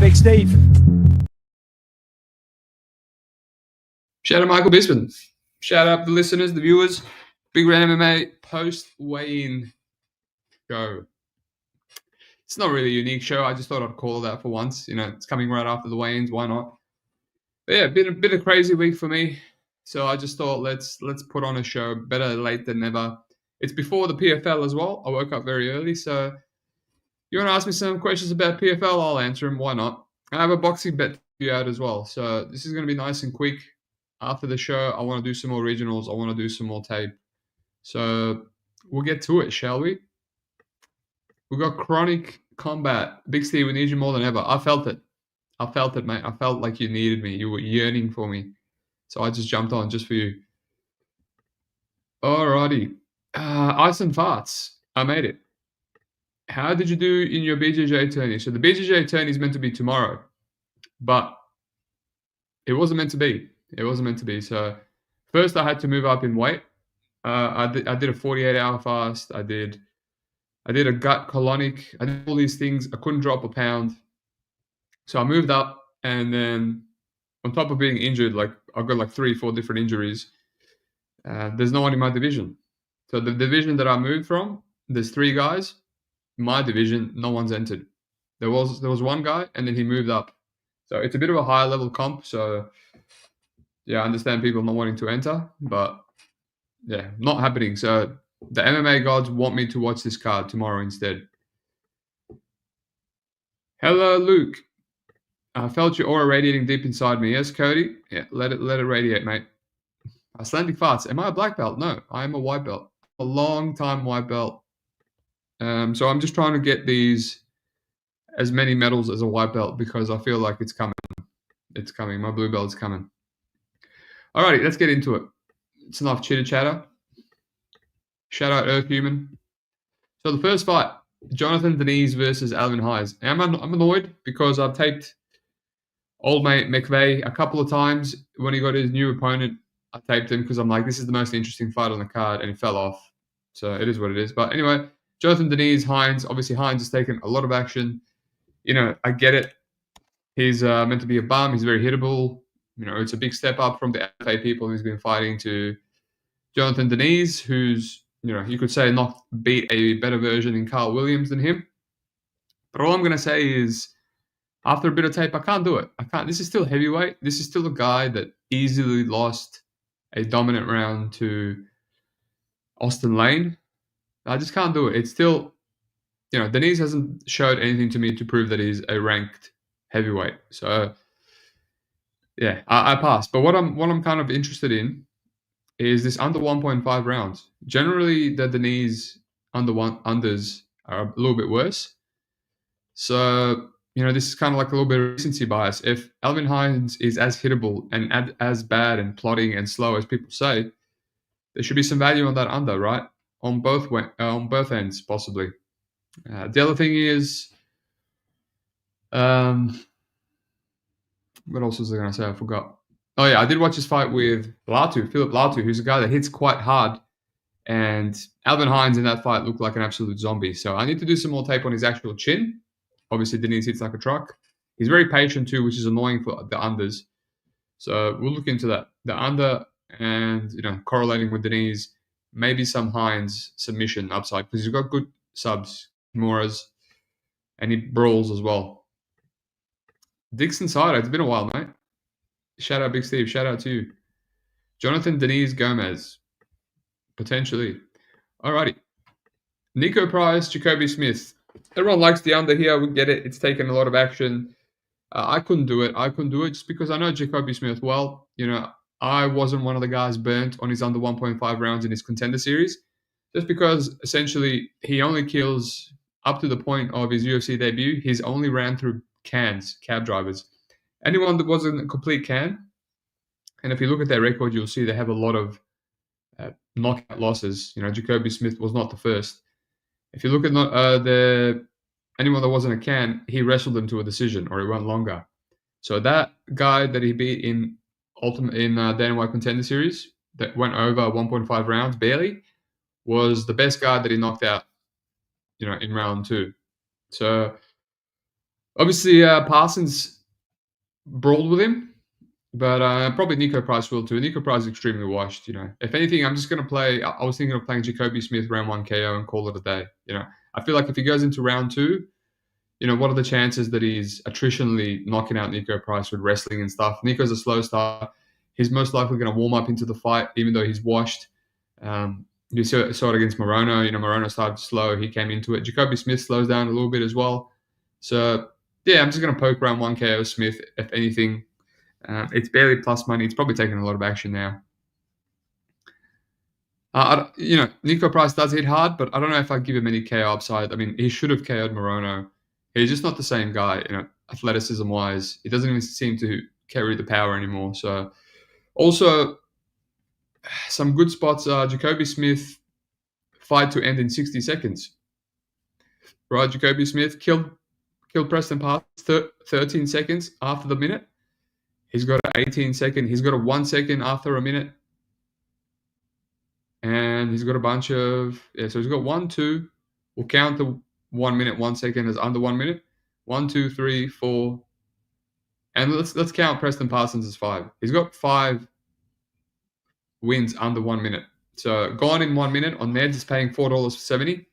Big Steve. Shout out Michael Bisping. Shout out the listeners, the viewers. Big Red MMA post weigh-in show. It's not really a unique show. I just thought I'd call it that for once. You know, it's coming right after the weigh-ins. Why not? But yeah, bit of crazy week for me. So I just thought let's put on a show. Better late than never. It's before the PFL as well. I woke up very early, so you want to ask me some questions about PFL? I'll answer them. Why not? I have a boxing bet to you out as well. So this is going to be nice and quick. After the show, I want to do some more regionals. I want to do some more tape. So we'll get to it, shall we? We got Chronic Combat. Big Steve, we need you more than ever. I felt it. I felt it, mate. I felt like you needed me. You were yearning for me. So I just jumped on just for you. Alrighty. Ice and Farts. I made it. How did you do in your BJJ tourney? So the BJJ tourney is meant to be tomorrow. But it wasn't meant to be. It wasn't meant to be. So first I had to move up in weight. I did a 48-hour fast. I did a gut colonic. I did all these things. I couldn't drop a pound. So I moved up, and then on top of being injured, like I've got like 3-4 different injuries. There's no one in my division. So the division that I moved from, there's 3 guys. My division, no one's entered. There was one guy, and then he moved up. So it's a bit of a higher level comp. So yeah, I understand people not wanting to enter, but yeah, not happening. So the MMA gods want me to watch this card tomorrow instead. Hello, Luke. I felt your aura radiating deep inside me. Yes, Cody? Yeah, let it radiate, mate. Icelandic Farts. Am I a black belt? No, I am a white belt. A long time white belt. So I'm just trying to get as many medals as a white belt because I feel like it's coming. It's coming. My blue belt's coming. Alrighty, let's get into it. It's enough chitter chatter. Shout out Earth Human. So the first fight, Jonathan Diniz versus Alvin Hines. I'm annoyed because I've taped old mate McVeigh a couple of times. When he got his new opponent, I taped him because I'm like, this is the most interesting fight on the card, and he fell off. So it is what it is. But anyway, Jonathan Diniz, Hines. Obviously, Hines has taken a lot of action. You know, I get it. He's meant to be a bum. He's very hittable. You know, it's a big step up from the FA people who's been fighting to Jonathan Diniz, who's, you know, you could say not beat a better version in Carl Williams than him. But all I'm going to say is, after a bit of tape, I can't do it. I can't. This is still heavyweight. This is still a guy that easily lost a dominant round to Austin Lane. I just can't do it. It's still, you know, Diniz hasn't showed anything to me to prove that he's a ranked heavyweight. So, yeah, I pass. But what I'm kind of interested in is this under 1.5 rounds. Generally, the Diniz unders are a little bit worse. So, you know, this is kind of like a little bit of recency bias. If Alvin Hines is as hittable and as bad and plodding and slow as people say, there should be some value on that under, right? On both ends, possibly. The other thing is, what else was I going to say? I forgot. Oh yeah, I did watch his fight with Philip Latu, who's a guy that hits quite hard. And Alvin Hines in that fight looked like an absolute zombie. So I need to do some more tape on his actual chin. Obviously, Diniz hits like a truck. He's very patient too, which is annoying for the unders. So we'll look into that. The under and, you know, correlating with Diniz, maybe some Hines submission upside because he's got good subs, Moras, and he brawls as well. Dixon Sider, it's been a while, mate. Shout out Big Steve. Shout out to you. Jonathan Diniz Gomez. Potentially. Alrighty. Nico Price, Jacoby Smith. Everyone likes the under here. We get it. It's taken a lot of action. I couldn't do it. Just because I know Jacoby Smith well. You know, I wasn't one of the guys burnt on his under 1.5 rounds in his contender series. Just because, essentially, he only kills up to the point of his UFC debut. He's only ran through cab drivers. Anyone that wasn't a complete can, and if you look at their record, you'll see they have a lot of knockout losses. You know, Jacoby Smith was not the first. If you look at anyone that wasn't a can, he wrestled them to a decision or he went longer. So that guy that he beat in Dana White Contender Series that went over 1.5 rounds barely was the best guy that he knocked out, you know, in round 2. So, Obviously, Parsons brawled with him, but probably Nico Price will too. Nico Price is extremely washed. If anything, I'm just going to play. I was thinking of playing Jacoby Smith round 1 KO and call it a day. I feel like if he goes into round 2, what are the chances that he's attritionally knocking out Nico Price with wrestling and stuff? Nico's a slow start. He's most likely going to warm up into the fight, even though he's washed. You saw it against Morono. Morono started slow. He came into it. Jacoby Smith slows down a little bit as well. So, yeah, I'm just going to poke around 1 KO Smith, if anything. It's barely plus money. It's probably taking a lot of action now. Nico Price does hit hard, but I don't know if I'd give him any KO upside. I mean, he should have KO'd Morono. He's just not the same guy, athleticism-wise. He doesn't even seem to carry the power anymore. So, also, some good spots are Jacoby Smith, fight to end in 60 seconds. Right, Jacoby Smith killed Preston Pass 13 seconds after the minute. He's got an 18 second. He's got a 1 second after a minute. And he's got a bunch of, so he's got 1, 2. We'll count the 1 minute, 1 second as under 1 minute. 1, 2, 3, 4. And let's count Preston Parsons as 5. He's got 5 wins under 1 minute. So gone in 1 minute on Neds is paying $4.70.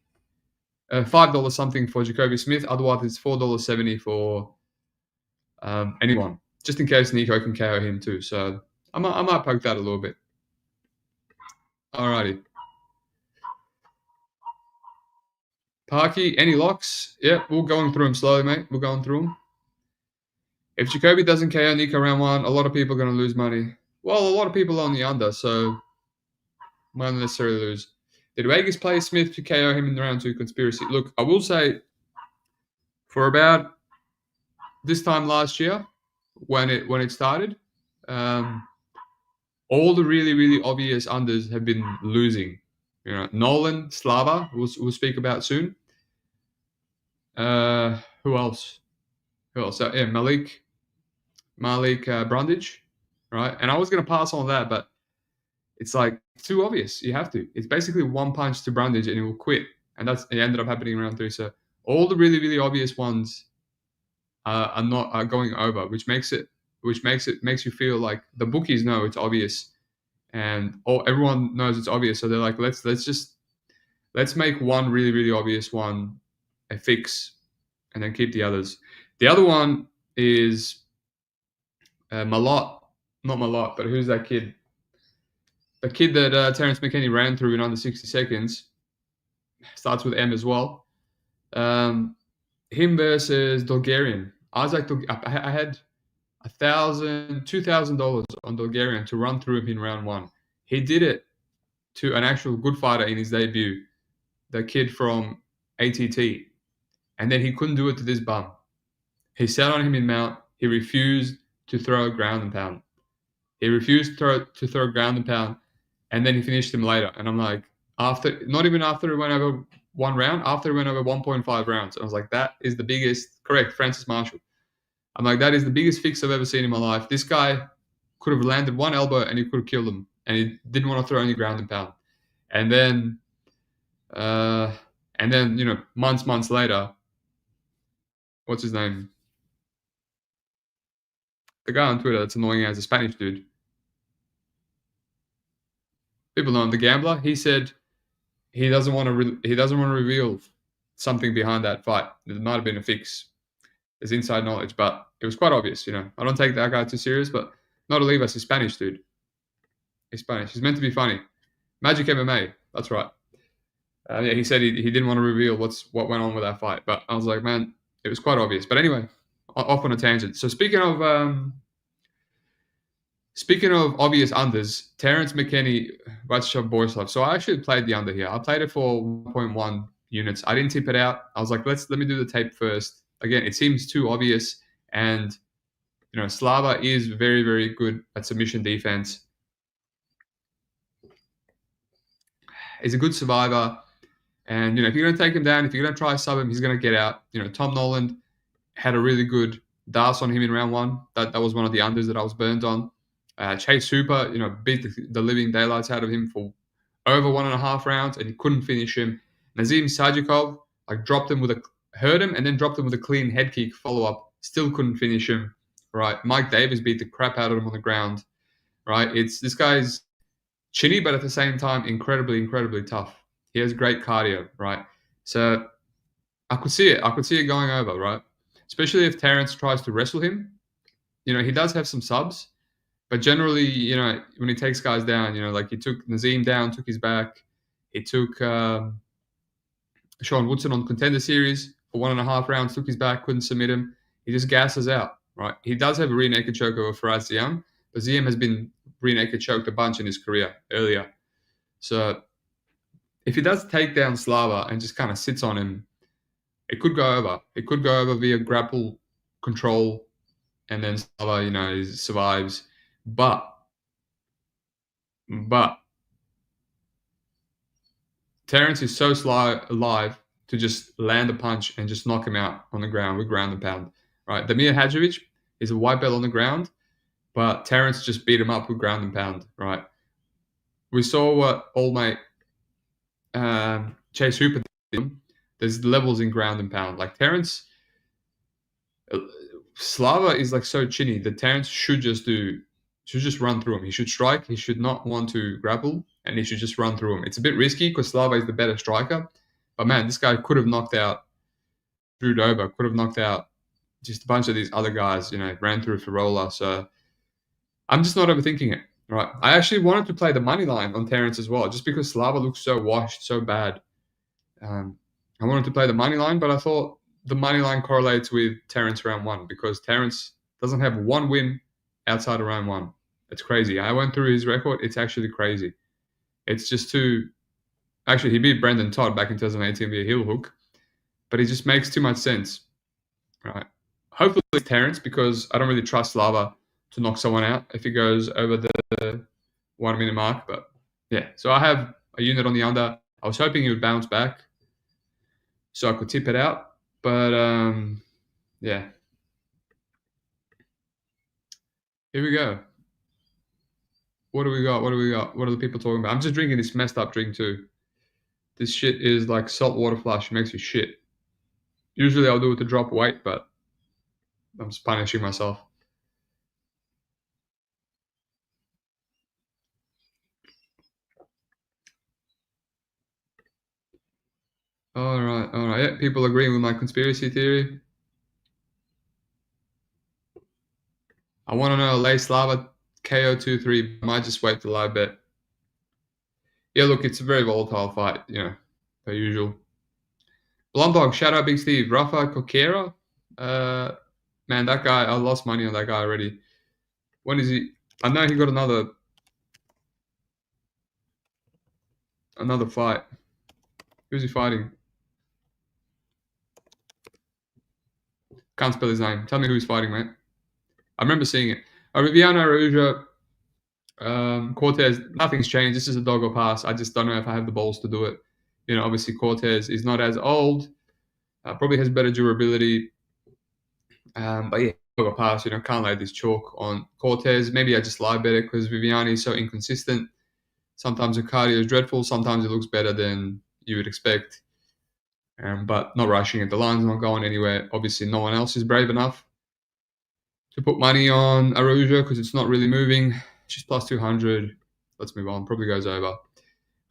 $5 something for Jacoby Smith. Otherwise, it's $4.70 for anyone, just in case Nico can KO him too. So I might poke that a little bit. Alrighty. Parky, any locks? Yeah, we're going through them slowly, mate. We're going through them. If Jacoby doesn't KO Nico round 1, a lot of people are going to lose money. Well, a lot of people on the under, so might not necessarily lose. Did Vegas play Smith to KO him in the round 2 conspiracy? Look, I will say, for about this time last year, when it started, all the really, really obvious unders have been losing. Nolan, Slava, we'll speak about soon. Who else? Yeah, Malik Brundage, right? And I was going to pass on that, but it's like too obvious. You have to. It's basically one punch to Brundage and he will quit. And it ended up happening in round 3. So all the really, really obvious ones are going over, which makes you feel like the bookies know it's obvious, and everyone knows it's obvious. So they're like, let's make one really, really obvious one a fix, and then keep the others. The other one is Malott, not Malott, but who's that kid? The kid that Terrence McKinney ran through in under 60 seconds. Starts with M as well. Him versus Bulgarian. I had $2,000 on Bulgarian to run through him in round 1. He did it to an actual good fighter in his debut, the kid from ATT, and then he couldn't do it to this bum. He sat on him in mount. He refused to throw ground and pound. To throw ground and pound, and then he finished him later. And I'm like, not even after he went over 1 round, after he went over 1.5 rounds. I was like, that is the biggest, correct, Francis Marshall. I'm like, that is the biggest fix I've ever seen in my life. This guy could have landed 1 elbow and he could have killed him. And he didn't want to throw any ground and pound. And then, months later, what's his name? The guy on Twitter that's annoying as a Spanish dude. People know him, the gambler. He said he doesn't want to reveal something behind that fight. It might have been a fix. There's inside knowledge, but it was quite obvious. I don't take that guy too serious, but not Olivas, he's Spanish, dude. He's Spanish. He's meant to be funny. Magic MMA, that's right. He said he didn't want to reveal what went on with that fight, but I was like, man, it was quite obvious. But anyway, off on a tangent. So speaking of obvious unders, Terrence McKinney, Borshchev. So I actually played the under here. I played it for 1.1 units. I didn't tip it out. I was like, let me do the tape first. Again, it seems too obvious, and Slava is very, very good at submission defense. He's a good survivor, and if you're going to take him down, if you're going to try sub him, he's going to get out. Tom Nolan had a really good DAS on him in round 1. That was one of the unders that I was burned on. Chase Hooper, beat the living daylights out of him for over 1.5 rounds, and he couldn't finish him. Nazim Sajikov, dropped him with a Hurt him and then dropped him with a clean head kick follow-up. Still couldn't finish him, right? Mike Davis beat the crap out of him on the ground, right? This guy's chinny, but at the same time, incredibly, incredibly tough. He has great cardio, right? So I could see it. I could see it going over, right? Especially if Terence tries to wrestle him. He does have some subs, but generally, when he takes guys down, like he took Nazim down, took his back. He took Sean Woodson on Contender Series for 1.5 rounds, took his back, couldn't submit him. He just gasses out, right? He does have a rear naked choke over Faraz Ziam, but Ziam has been rear naked choked a bunch in his career earlier. So if he does take down Slava and just kind of sits on him, it could go over. It could go over via grapple control, and then Slava, survives. But Terence is so alive to just land a punch and just knock him out on the ground with ground and pound, right? Damir Hadjovic is a white belt on the ground, but Terence just beat him up with ground and pound, right? We saw what old mate Chase Hooper did. There's levels in ground and pound. Like Terence, Slava is like so chinny that Terence should just run through him. He should strike. He should not want to grapple, and he should just run through him. It's a bit risky because Slava is the better striker. But man, this guy could have knocked out Drew Dober, could have knocked out just a bunch of these other guys, ran through Farola. So I'm just not overthinking it, right? I actually wanted to play the money line on Terence as well, just because Slava looks so washed, so bad. I wanted to play the money line, but I thought the money line correlates with Terence round 1 because Terence doesn't have one win outside of round 1. It's crazy. I went through his record. It's actually crazy. It's just too... Actually, he beat Brendan Todd back in 2018 via heel hook, but it just makes too much sense, right? Hopefully it's Terence because I don't really trust Slava to knock someone out if he goes over the 1 minute mark. But yeah, so I have a unit on the under. I was hoping he would bounce back so I could tip it out. But yeah. Here we go. What do we got? What are the people talking about? I'm just drinking this messed up drink too. This shit is like salt water flush. It makes you shit. Usually I'll do it to drop weight, but I'm just punishing myself. All right. Yeah, people agreeing with my conspiracy theory. I want to know Lay Slava KO 2-3. I might just wait for live bet. Yeah, look, it's a very volatile fight, per usual. Blonde Dog, shout out Big Steve. Rafa Coquera. Man, that guy, I lost money on that guy already. When is he? I know he got another fight. Who's he fighting? Can't spell his name. Tell me who he's fighting, mate. I remember seeing it. Viviano Araujo, Cortez, nothing's changed. This is a dog or pass. I just don't know if I have the balls to do it. Obviously Cortez is not as old. Probably has better durability. But yeah, dog or pass. Can't lay this chalk on Cortez. Maybe I just lie better because Viviani is so inconsistent. Sometimes the cardio is dreadful. Sometimes it looks better than you would expect. But not rushing it. The line's not going anywhere. Obviously, no one else is brave enough to put money on Araujo because it's not really moving. She's plus 200. Let's move on. Probably goes over.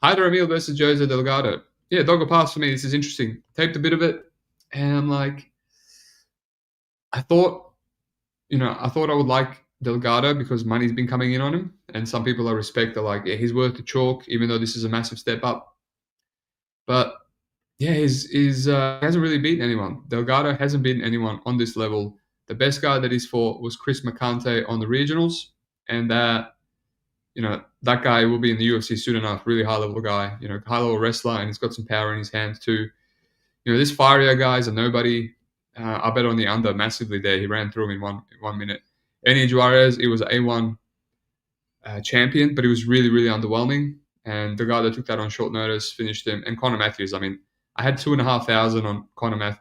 Ravil versus Jose Delgado. Yeah, dog or pass for me. This is interesting. Taped a bit of it, and I'm like, I thought I would like Delgado because money's been coming in on him, and some people I respect are like, yeah, he's worth the chalk, even though this is a massive step up. But yeah, he hasn't really beaten anyone. Delgado hasn't beaten anyone on this level. The best guy that he's fought was Chris Mercante on the regionals, and that guy will be in the UFC soon enough. Really high level guy, high level wrestler, and he's got some power in his hands too. This Faria guy is a nobody. I bet on the under massively there. He ran through him in one minute. Eni Juarez, he was an A1 champion, but he was really, really underwhelming. And the guy that took that on short notice finished him. And Conor Matthews, I mean, I had 2,500 on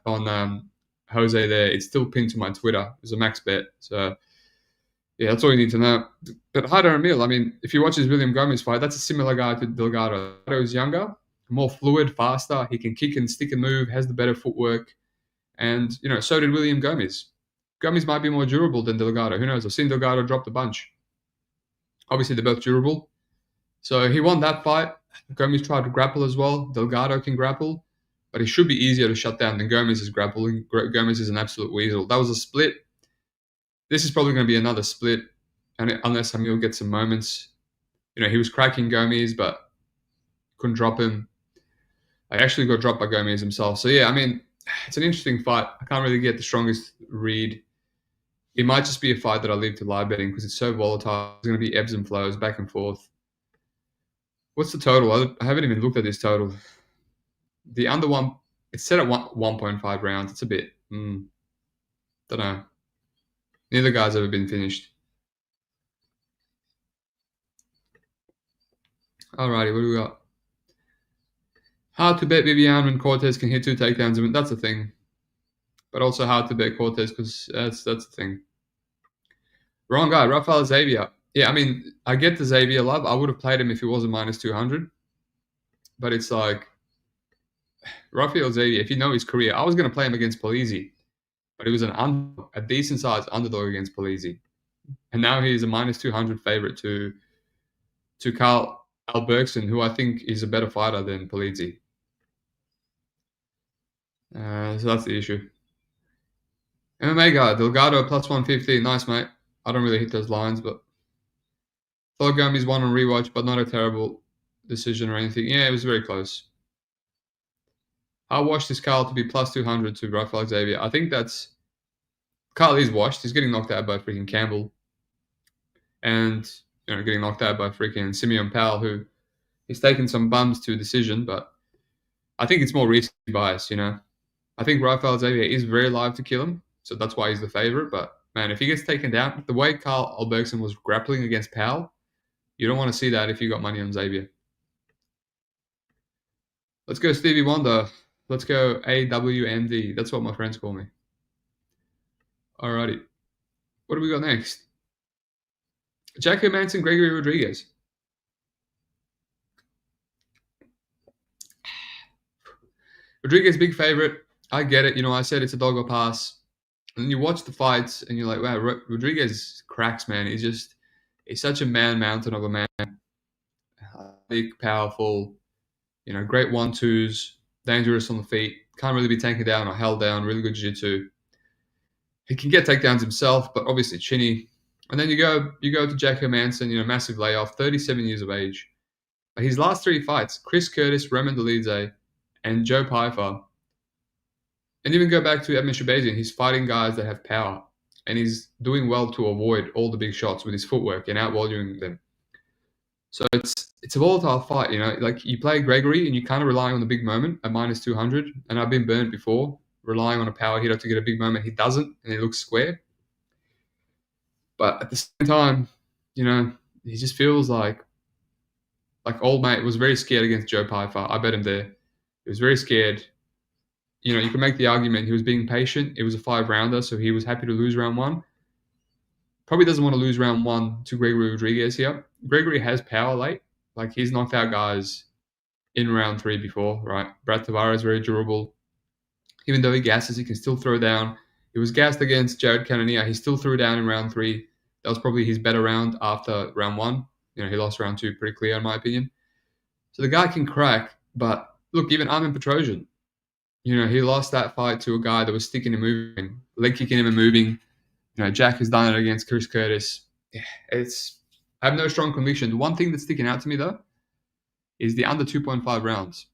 on Jose there. It's still pinned to my Twitter. It was a max bet. So, yeah, that's all you need to know. But Haider Emil, I mean, if you watch his William Gomez fight, that's a similar guy to Delgado. Delgado's younger, more fluid, faster. He can kick and stick and move, has the better footwork. And, so did William Gomez. Gomez might be more durable than Delgado. Who knows? I've seen Delgado drop a bunch. Obviously, they're both durable. So he won that fight. Gomez tried to grapple as well. Delgado can grapple, but he should be easier to shut down than Gomez is grappling. Gomez is an absolute weasel. That was a split. This is probably going to be another split, and unless Hamil gets some moments. He was cracking Gomez, but couldn't drop him. I actually got dropped by Gomez himself. So, yeah, I mean, it's an interesting fight. I can't really get the strongest read. It might just be a fight that I leave to live betting because it's so volatile. There's going to be ebbs and flows, back and forth. What's the total? I haven't even looked at this total. The under one, it's set at 1.5 rounds. It's a bit, don't know. Neither guy's ever been finished. Alrighty, what do we got? Hard to bet Vivian when Cortez can hit 2 takedowns. I mean, that's a thing. But also hard to bet Cortez because that's the thing. Wrong guy, Rafael Xavier. Yeah, I mean, I get the Xavier love. I would have played him if he was a minus 200. But it's like, Rafael Xavier, if you know his career, I was going to play him against Polizzi. But he was a decent-sized underdog against Polizzi. And now he's a minus 200 favorite to Carl Albergson, who I think is a better fighter than Polizzi. So that's the issue. MMA guy, Delgado plus 150. Nice, mate. I don't really hit those lines, but thought Gomez won on rewatch, but not a terrible decision or anything. Yeah, it was very close. I watched this Carl to be plus 200 to Rafael Xavier. I think Carl is washed. He's getting knocked out by freaking Campbell. And, getting knocked out by freaking Simeon Powell, who he's taken some bums to a decision, but I think it's more risky bias, I think Rafael Xavier is very live to kill him, so that's why he's the favorite. But, man, if he gets taken down, the way Carl Albergson was grappling against Powell, you don't want to see that if you got money on Xavier. Let's go Stevie Wonder. Let's go AWMD. That's what my friends call me. Alrighty. What do we got next? Jack Hermansson, Gregory Rodriguez. Rodriguez, big favorite. I get it. I said it's a dog or pass. And then you watch the fights and you're like, wow, Rodriguez cracks, man. He's such a man-mountain of a man. Big, powerful, great 1-2s, dangerous on the feet. Can't really be taken down or held down. Really good jiu-jitsu. He can get takedowns himself, but obviously chinny. And then you go to Jack Hermansson, massive layoff, 37 years of age. His last 3 fights, Chris Curtis, Roman Dolidze, and Joe Pyfer. And even go back to Edmund Shabazian, he's fighting guys that have power. And he's doing well to avoid all the big shots with his footwork and out-voluming them. So it's a volatile fight, Like, you play Gregory and you kind of rely on the big moment at minus 200. And I've been burnt before, relying on a power hitter to get a big moment. He doesn't, and he looks square. But at the same time, he just feels like old mate was very scared against Joe Pyfer. I bet him there. He was very scared. You can make the argument he was being patient. It was a 5-rounder, so he was happy to lose round 1. Probably doesn't want to lose round 1 to Gregory Rodriguez here. Gregory has power late. Like, he's knocked out guys in round 3 before, right? Brad Tavares is very durable. Even though he gasses, he can still throw down. He was gassed against Jared Cannonier. He still threw down in round 3. That was probably his better round after round 1. He lost round 2 pretty clear, in my opinion. So the guy can crack, but look, even Armin Petrosian, he lost that fight to a guy that was sticking and moving, leg kicking him and moving. Jack has done it against Chris Curtis. Yeah, I have no strong conviction. The one thing that's sticking out to me, though, is the under 2.5 rounds.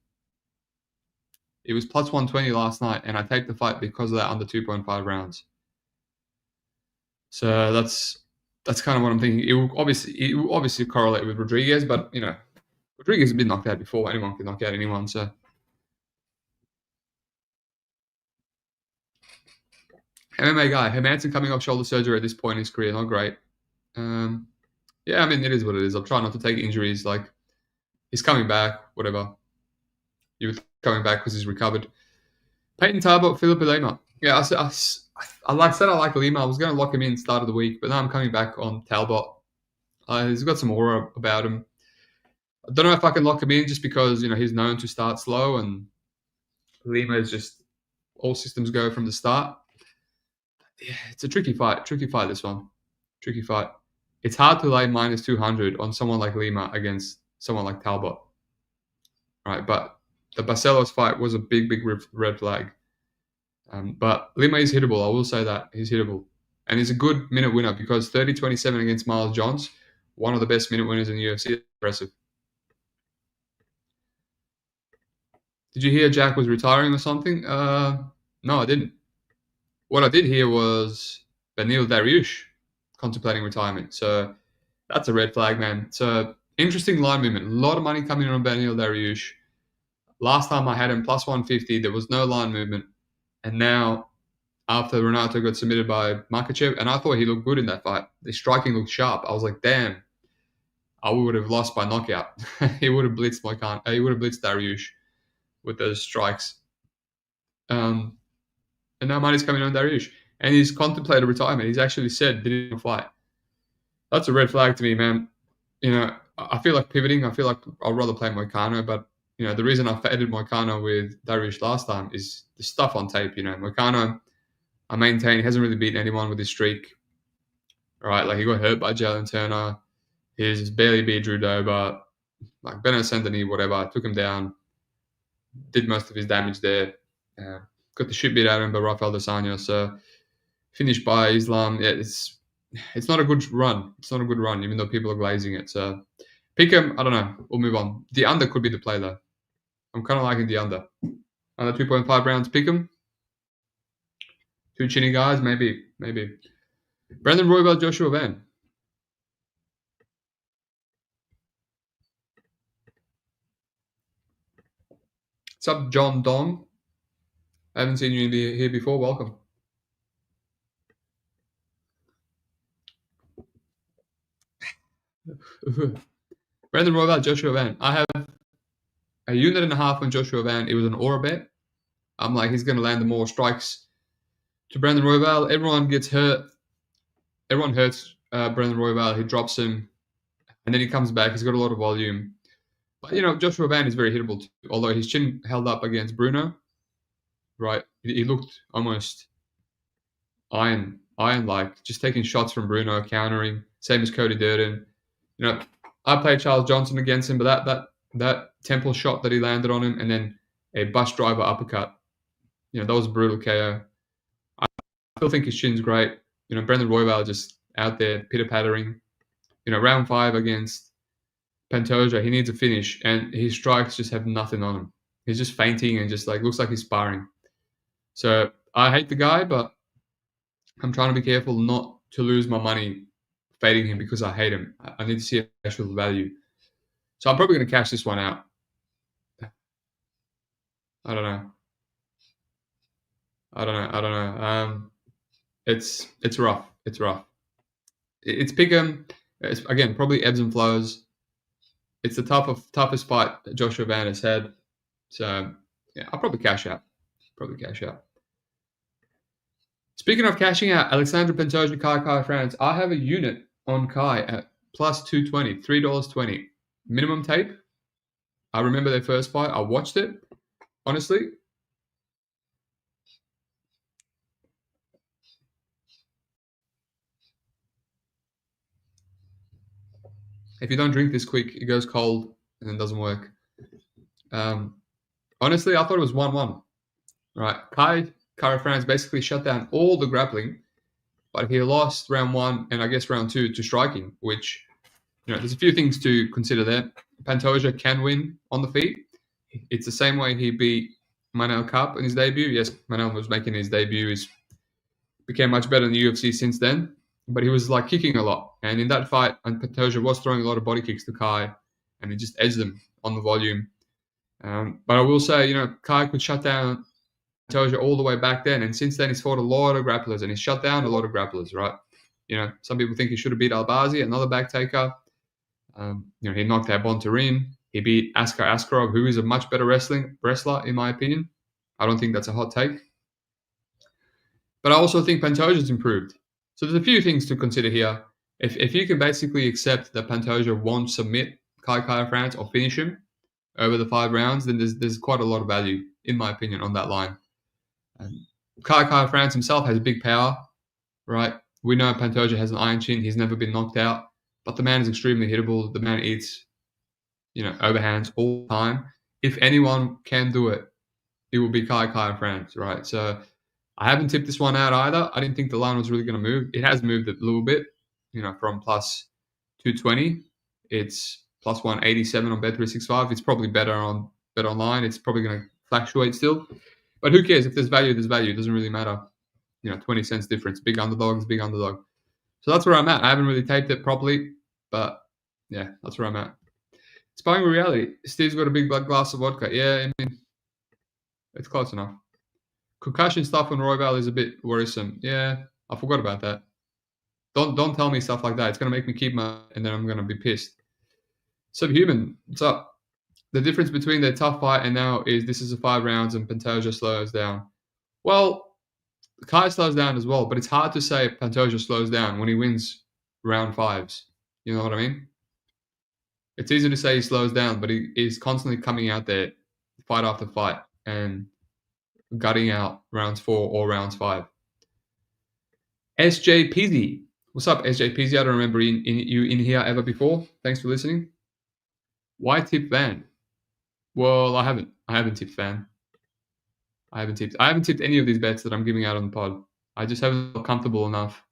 It was plus 120 last night, and I take the fight because of that under 2.5 rounds. So that's kind of what I'm thinking. It will obviously correlate with Rodriguez, but Rodriguez has been knocked out before. Anyone can knock out anyone. So MMA guy, Hermansson coming off shoulder surgery at this point in his career, not great. Yeah, I mean, it is what it is. I'll try not to take injuries. Like, he's coming back, whatever. He was coming back because he's recovered. Peyton Talbot, Philip Lima. Yeah, I said I like Lima. I was going to lock him in start of the week, but now I'm coming back on Talbot. He's got some aura about him. I don't know if I can lock him in just because, he's known to start slow, and Lima is just all systems go from the start. Yeah, it's a tricky fight. Tricky fight, this one. Tricky fight. It's hard to lay minus 200 on someone like Lima against someone like Talbot. Right, but the Barcelos fight was a big red flag. But Lima is hittable. I will say that. He's hittable. And he's a good minute winner because 30-27 against Miles Johns, one of the best minute winners in the UFC. Impressive. Did you hear Jack was retiring or something? No, I didn't. What I did hear was Beneil Dariush contemplating retirement. So that's a red flag, man. So interesting line movement. A lot of money coming in on Beneil Dariush. Last time I had him plus 150, there was no line movement. And now, after Renato got submitted by Makhachev, and I thought he looked good in that fight. The striking looked sharp. I was like, damn, I would have lost by knockout. He would have blitzed Moicano. He would have blitzed Dariush with those strikes. And now money's coming on Dariush. And he's contemplated retirement. He's actually said, didn't even fight. That's a red flag to me, man. You know, I feel like pivoting. I feel like I'd rather play Moicano, but you know, the reason I faded Moicano with Dariush last time is the stuff on tape. You know, Moicano, I maintain, he hasn't really beaten anyone with his streak. Right, like he got hurt by Jalen Turner. He's barely beat Drew Dober. Like Beno Sendini, whatever, took him down. Did most of his damage there. Got the shit beat out of him by Rafael dos Anjos. So finished by Islam. Yeah, it's not a good run. It's not a good run, even though people are glazing it. So pick him. I don't know. We'll move on. The under could be the play though. I'm kind of liking the under. Under 2.5 rounds, pick him. Two chinny guys, maybe. Brandon Royval, Joshua Van. What's up, John Dong? I haven't seen you here before. Welcome. Brandon Royval, Joshua Van. I have a unit and a half on Joshua Van. It was an aura bet. I'm like, he's going to land the more strikes to Brandon Royval. Everyone gets hurt. Everyone hurts Brandon Royval. He drops him, and then he comes back. He's got a lot of volume. But, you know, Joshua Van is very hittable too, although his chin held up against Bruno. Right? He looked almost iron-like, just taking shots from Bruno, countering, same as Cody Durden. You know, I played Charles Johnson against him, but that temple shot that he landed on him and then a bus driver uppercut, you know, that was a brutal KO. I still think his chin's great. You know, Brandon Royval just out there pitter-pattering. You know, round 5 against Pantoja, he needs a finish, and his strikes just have nothing on him. He's just fainting and just like looks like he's sparring. So I hate the guy, but I'm trying to be careful not to lose my money fading him because I hate him. I need to see actual value. So I'm probably going to cash this one out. I don't know. It's rough. It's pick'em. It's, again, probably ebbs and flows. It's the toughest fight that Joshua Van has had. So yeah, I'll probably cash out. Speaking of cashing out, Alexandre Pantoja, Kai France. I have a unit on Kai at plus 220, $3.20. Minimum tape. I remember their first fight. I watched it. Honestly, if you don't drink this quick, it goes cold and then doesn't work. Honestly, I thought it was 1-1. Right, Kai France basically shut down all the grappling, but he lost round 1 and I guess round 2 to striking, which, you know, there's a few things to consider there. Pantoja can win on the feet. It's the same way he beat Manel Kape in his debut. Yes, Manel was making his debut. He's became much better in the UFC since then, but he was like kicking a lot. And in that fight, and Pantoja was throwing a lot of body kicks to Kai, and he just edged them on the volume. But I will say, you know, Kai could shut down Pantoja all the way back then, and since then he's fought a lot of grapplers, and he's shut down a lot of grapplers, right? You know, some people think he should have beat Albazi, another back taker. You know, he knocked out Bontarin. He beat Askar Askarov, who is a much better wrestler, in my opinion. I don't think that's a hot take. But I also think Pantoja's improved. So there's a few things to consider here. If you can basically accept that Pantoja won't submit Kai France or finish him over the 5 rounds, then there's quite a lot of value, in my opinion, on that line. Kai France himself has big power, right? We know Pantoja has an iron chin. He's never been knocked out, but the man is extremely hittable. The man eats, overhands all the time. If anyone can do it, it will be Kai France, right? So I haven't tipped this one out either. I didn't think the line was really going to move. It has moved a little bit, from plus 220. It's plus 187 on Bet365. It's probably better on Bet Online. It's probably going to fluctuate still. But who cares? If there's value, there's value. It doesn't really matter. 20 cents difference. Big underdog is big underdog. So that's where I'm at. I haven't really taped it properly, but yeah, that's where I'm at. Sparring with reality. Steve's got a big black glass of vodka. Yeah, I mean, it's close enough. Concussion stuff on Royval is a bit worrisome. Yeah, I forgot about that. Don't tell me stuff like that. It's gonna make me keep and then I'm gonna be pissed. Subhuman, what's up? The difference between their tough fight and now is this is a 5 rounds and Pantoja slows down. Well, Kai slows down as well, but it's hard to say Pantoja slows down when he wins round 5s. You know what I mean? It's easy to say he slows down, but he is constantly coming out there fight after fight and gutting out rounds 4 or rounds 5. SJ Pizzy. What's up, SJ Pizzy? I don't remember you in here ever before. Thanks for listening. Why tip Van? Well, I haven't tipped Van. I haven't tipped any of these bets that I'm giving out on the pod. I just haven't felt comfortable enough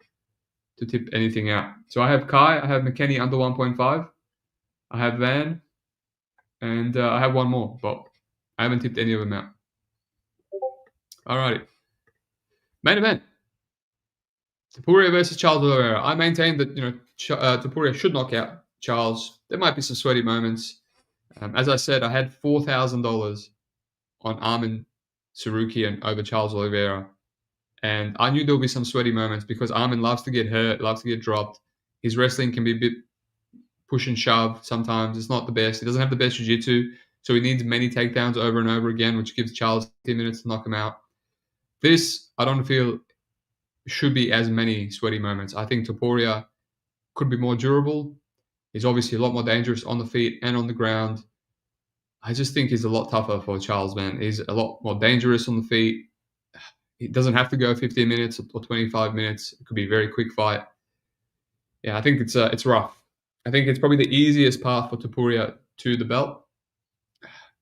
to tip anything out. So I have Kai, I have McKinney under 1.5, I have Van, and I have one more, but I haven't tipped any of them out. Alrighty. Main event. Topuria versus Charles Oliveira. I maintain that Topuria should knock out Charles. There might be some sweaty moments. As I said, I had $4,000 on Armin Sarukian over Charles Oliveira, and I knew there would be some sweaty moments because Armin loves to get hurt, loves to get dropped. His wrestling can be a bit push and shove sometimes. It's not the best. He doesn't have the best jiu-jitsu, so he needs many takedowns over and over again, which gives Charles 10 minutes to knock him out. This, I don't feel, should be as many sweaty moments. I think Topuria could be more durable. He's obviously a lot more dangerous on the feet and on the ground. I just think he's a lot tougher for Charles, man. He's a lot more dangerous on the feet. It doesn't have to go 15 minutes or 25 minutes. It could be a very quick fight. Yeah, I think it's rough. I think it's probably the easiest path for Topuria to the belt.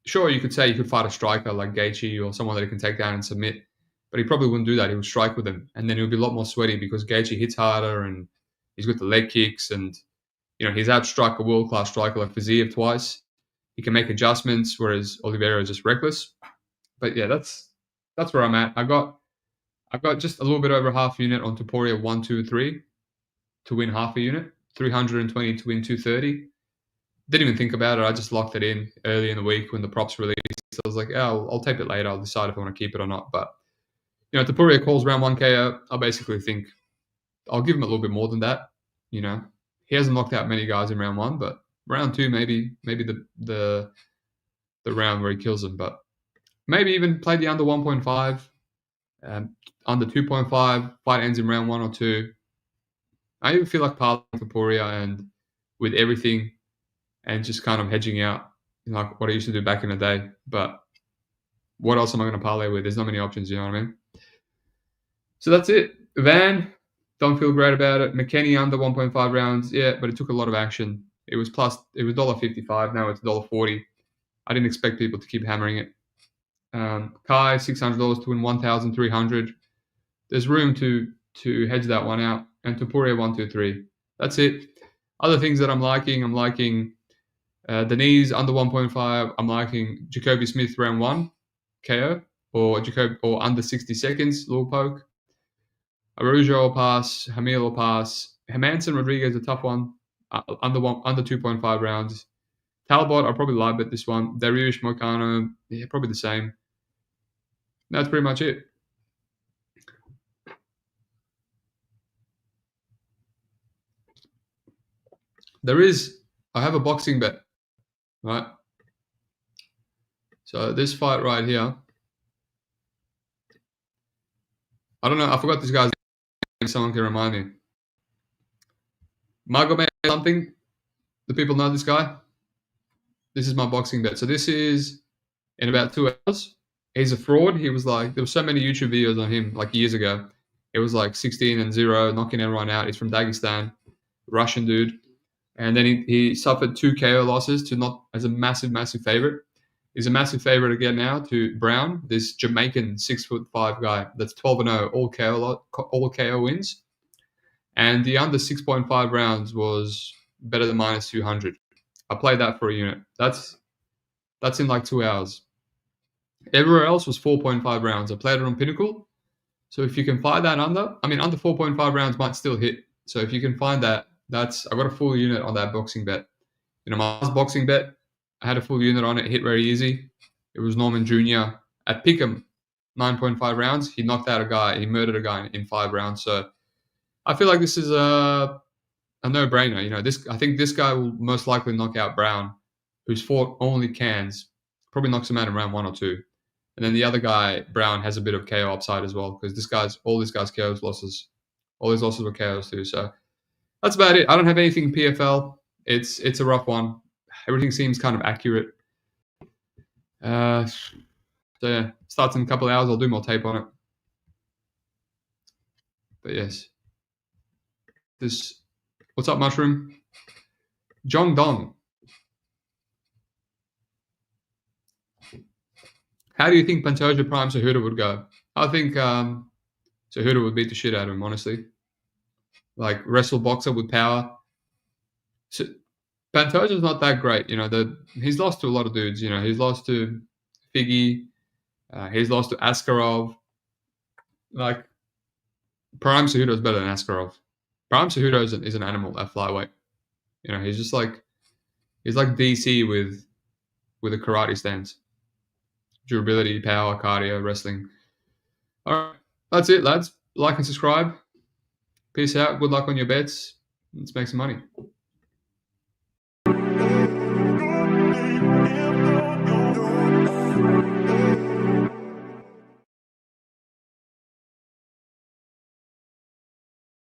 Sure, you could say you could fight a striker like Gaethje or someone that he can take down and submit, but he probably wouldn't do that. He would strike with him, and then he would be a lot more sweaty because Gaethje hits harder and he's got the leg kicks, and he's outstruck a world-class striker like Fiziev twice. He can make adjustments, whereas Oliveira is just reckless. But yeah, that's where I'm at. I've got just a little bit over half a unit on Topuria 1, 2, 3 to win half a unit, 320 to win 230. Didn't even think about it. I just locked it in early in the week when the props released. So I was like, I'll tape it later. I'll decide if I want to keep it or not. But Topuria calls round 1 KO. I basically think I'll give him a little bit more than that. He hasn't knocked out many guys in round 1, but round 2 maybe the round where he kills him. But maybe even play the under 1.5, under 2.5. Fight ends in round 1 or 2. I even feel like parlaying Topuria and with everything and just kind of hedging out, like what I used to do back in the day. But what else am I going to parlay with? There's not many options, you know what I mean? So that's it. Van, don't feel great about it. McKinney under 1.5 rounds, yeah, but it took a lot of action. It was $1.55, now it's $1.40. I didn't expect people to keep hammering it. Kai, $600 to win 1,300. There's room to hedge that one out. And Topuria 1, 2, 3. That's it. Other things that I'm liking Diniz under 1.5. I'm liking Jacoby Smith round 1 KO or under 60 seconds little poke. Araujo will pass. Hamil will pass. Hermansson Rodriguez a tough one. Under 2.5 rounds. Talbot, I'll probably live bet this one. Dariush Moicano, yeah, probably the same. That's pretty much it. I have a boxing bet, right? So this fight right here, I don't know, I forgot this guy's name. Someone can remind me. Magomed something. Do people know this guy? This is my boxing bet. So this is in about 2 hours he's a fraud. He was like, there were so many YouTube videos on him like years ago. It was like 16-0, knocking everyone out. He's from Dagestan, Russian dude. And then he suffered 2 KO losses to not as a massive, massive favorite. He's a massive favorite again now to Brown, this Jamaican 6'5" guy that's 12-0, all KO wins. And the under 6.5 rounds was better than minus 200. I played that for a unit. That's in like 2 hours. Everywhere else was 4.5 rounds. I played it on Pinnacle. So if you can find that under 4.5 rounds might still hit. So if you can find that, I got a full unit on that boxing bet. My last boxing bet, I had a full unit on it, hit very easy. It was Norman Jr. at Pick'em, 9.5 rounds. He knocked out a guy. He murdered a guy in 5 rounds. So I feel like this is a no-brainer. I think this guy will most likely knock out Brown, who's fought only cans. Probably knocks him out in round 1 or 2. And then the other guy, Brown, has a bit of KO upside as well because all this guy's KOs losses. All his losses were KOs too. So that's about it. I don't have anything in PFL. It's a rough one. Everything seems kind of accurate. So yeah, starts in a couple of hours. I'll do more tape on it. But yes, what's up, Mushroom? Jong Dong. How do you think Pantoja Prime Cejudo would go? I think Cejudo would beat the shit out of him, honestly. Like wrestle boxer with power. So, Pantoja's not that great, he's lost to a lot of dudes, he's lost to Figgy, he's lost to Askarov. Like, Prime Cejudo is better than Askarov. Prime Cejudo is an animal at flyweight. He's like DC with a karate stance. Durability, power, cardio, wrestling. All right, that's it, lads. Like and subscribe. Peace out. Good luck on your bets. Let's make some money.